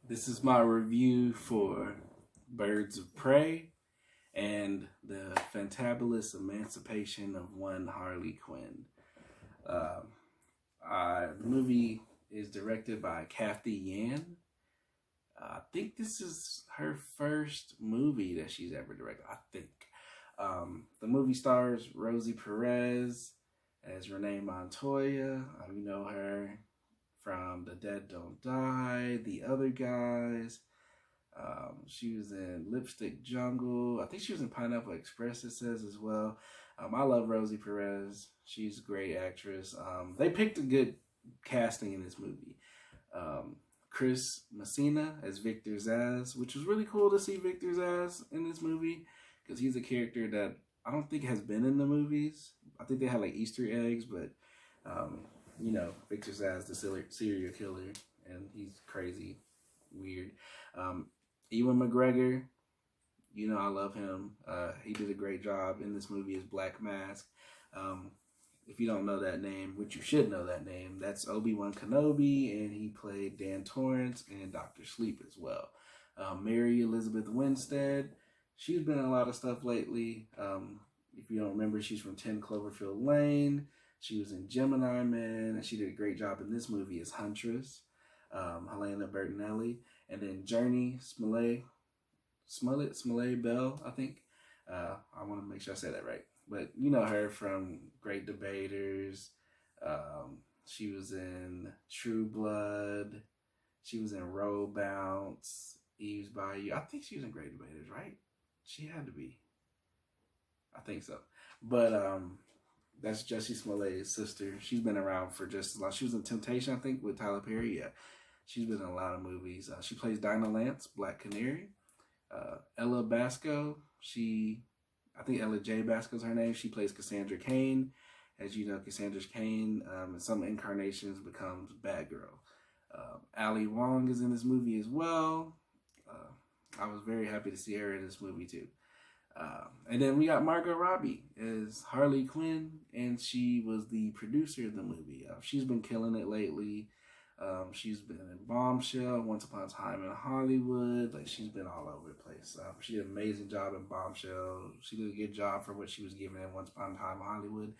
This is my review for Birds of Prey and the fantabulous emancipation of one Harley Quinn. Uh, the movie is directed by Kathy Yan. I think this is her first movie that she's ever directed. I think. The movie stars Rosie Perez as Renee Montoya. You know her from The Dead Don't Die, The Other Guys. She was in Lipstick Jungle. I think she was in Pineapple Express, it says as well. I love Rosie Perez. She's a great actress. They picked a good casting in this movie. Chris Messina as Victor Zsasz, which was really cool to see Victor Zsasz in this movie because he's a character that I don't think has been in the movies. I think they had like Easter eggs, but Victor Zsasz, the serial killer, and he's crazy, weird. Ewan McGregor, I love him. He did a great job in this movie as Black Mask. If you don't know that name, which you should know that name, that's Obi-Wan Kenobi, and he played Dan Torrance and Dr. Sleep as well. Mary Elizabeth Winstead, she's been in a lot of stuff lately. If you don't remember, she's from 10 Cloverfield Lane. She was in Gemini Man, and she did a great job in this movie as Huntress, Helena Bertinelli. And then Journey Smollett Bell, I think. I want to make sure I say that right. But you know her from Great Debaters. She was in True Blood. She was in Roll Bounce, Eve's Bayou. I think she was in Great Debaters, right? She had to be. I think so. But that's Jussie Smollett's sister. She's been around for just as long. She was in Temptation, I think, with Tyler Perry. Yeah. She's been in a lot of movies. She plays Dinah Lance, Black Canary. Ella Basco, I think Ella J. Basco's her name. She plays Cassandra Cain. As you know, Cassandra Cain in some incarnations becomes Batgirl. Ali Wong is in this movie as well. I was very happy to see her in this movie too. And then we got Margot Robbie as Harley Quinn, and she was the producer of the movie. She's been killing it lately. She's been in Bombshell, Once Upon a Time in Hollywood. Like, she's been all over the place. She did an amazing job in Bombshell. She did a good job for what she was given in Once Upon a Time in Hollywood.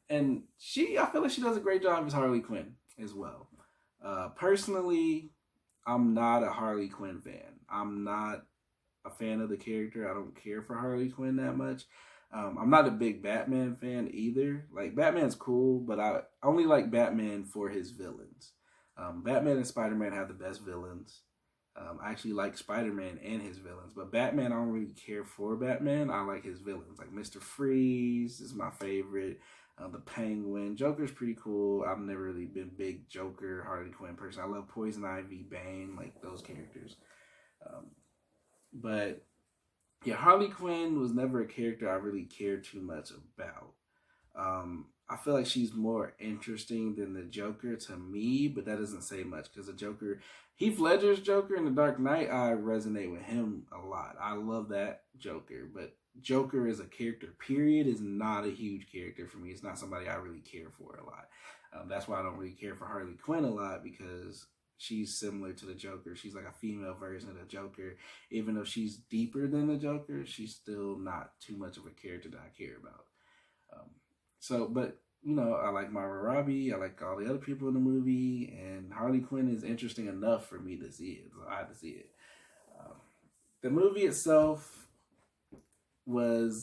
And I feel like she does a great job as Harley Quinn as well. Personally, I'm not a Harley Quinn fan. I'm not a fan of the character. I don't care for Harley Quinn that much. I'm not a big Batman fan either. Like, Batman's cool, but I only like Batman for his villains. Batman and Spider-Man have the best villains. I actually like Spider-Man and his villains, but Batman, I don't really care for Batman. I like his villains. Like Mr. Freeze is my favorite. The Penguin. Joker's pretty cool. I've never really been a big Joker, Harley Quinn person. I love Poison Ivy, Bane, like those characters. But yeah, Harley Quinn was never a character I really cared too much about. I feel like she's more interesting than the Joker to me, but that doesn't say much because the Joker, Heath Ledger's Joker in The Dark Knight, I resonate with him a lot. I love that Joker, but Joker as a character, period, is not a huge character for me. It's not somebody I really care for a lot. That's why I don't really care for Harley Quinn a lot, because she's similar to the Joker. She's like a female version of the Joker. Even though she's deeper than the Joker, she's still not too much of a character that I care about. But I like Margot Robbie. I like all the other people in the movie, and Harley Quinn is interesting enough for me to see it. So I had to see it. The movie itself I'd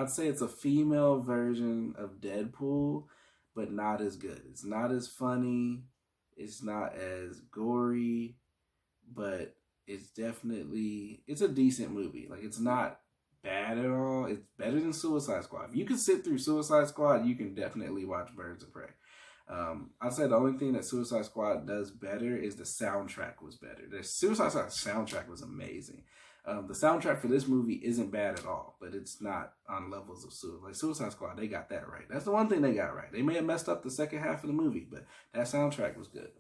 say it's a female version of Deadpool, but not as good. It's not as funny. It's not as gory, but it's a decent movie. Like, it's not bad at all. It's better than Suicide Squad. If you can sit through Suicide Squad, you can definitely watch Birds of Prey. I'd say the only thing that Suicide Squad does better is the soundtrack was better. The Suicide Squad soundtrack was amazing. The soundtrack for this movie isn't bad at all, but it's not on levels of Suicide Squad. They got that right. That's the one thing they got right. They may have messed up the second half of the movie, but that soundtrack was good.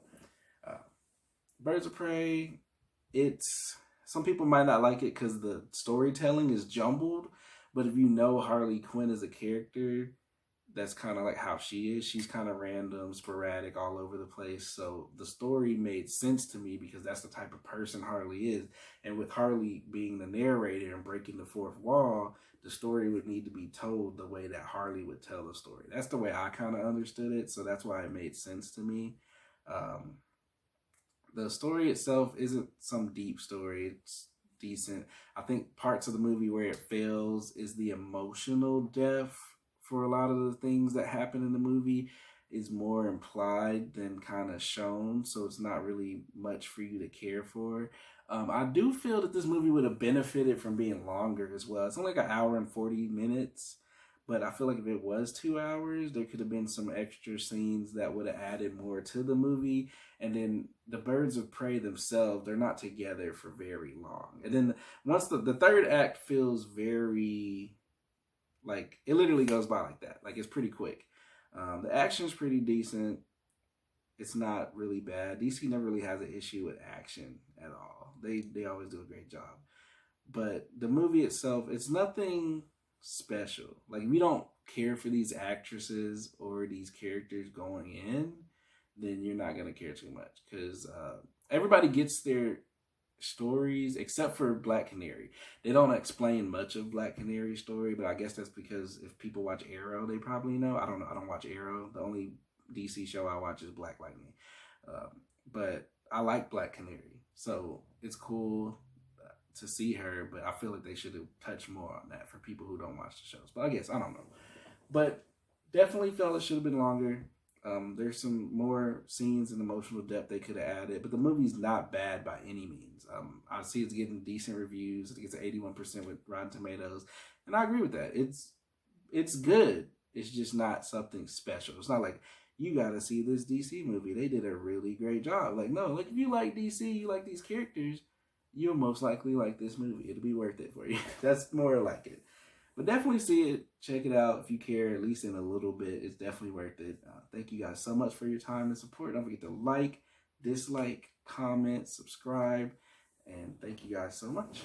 Birds of Prey, some people might not like it because the storytelling is jumbled, but if you know Harley Quinn as a character, that's kind of like how she is. She's kind of random, sporadic, all over the place. So the story made sense to me because that's the type of person Harley is. And with Harley being the narrator and breaking the fourth wall, the story would need to be told the way that Harley would tell the story. That's the way I kind of understood it. So that's why it made sense to me. Um, the story itself isn't some deep story. It's decent. I think parts of the movie where it fails is the emotional depth for a lot of the things that happen in the movie is more implied than kind of shown, so it's not really much for you to care for. I do feel that this movie would have benefited from being longer as well. It's only like an hour and 40 minutes, but I feel like if it was 2 hours, there could have been some extra scenes that would have added more to the movie. And then the birds of prey themselves, they're not together for very long. And then once the third act feels very, like, it literally goes by like that. Like, it's pretty quick. The action's pretty decent. It's not really bad. DC never really has an issue with action at all. They always do a great job. But the movie itself, it's nothing special. Like, if you don't care for these actresses or these characters going in, then you're not gonna care too much because everybody gets their stories except for Black Canary. They don't explain much of Black Canary's story, but I guess that's because if people watch Arrow, they probably know. I don't know. I don't watch Arrow. The only DC show I watch is Black Lightning. But I like Black Canary, so it's cool to see her. But I feel like they should have touched more on that for people who don't watch the shows. But I guess I don't know. But definitely felt it should have been longer. There's some more scenes and emotional depth they could have added, but the movie's not bad by any means. I see it's getting decent reviews. I think it's at 81% with Rotten Tomatoes, and I agree with that. It's good. It's just not something special. It's not like you got to see this DC movie. They did a really great job. Like, no, like if you like DC, you like these characters, you'll most likely like this movie. It'll be worth it for you. That's more like it. But definitely see it. Check it out if you care, at least in a little bit. It's definitely worth it. Thank you guys so much for your time and support. Don't forget to like, dislike, comment, subscribe, and thank you guys so much.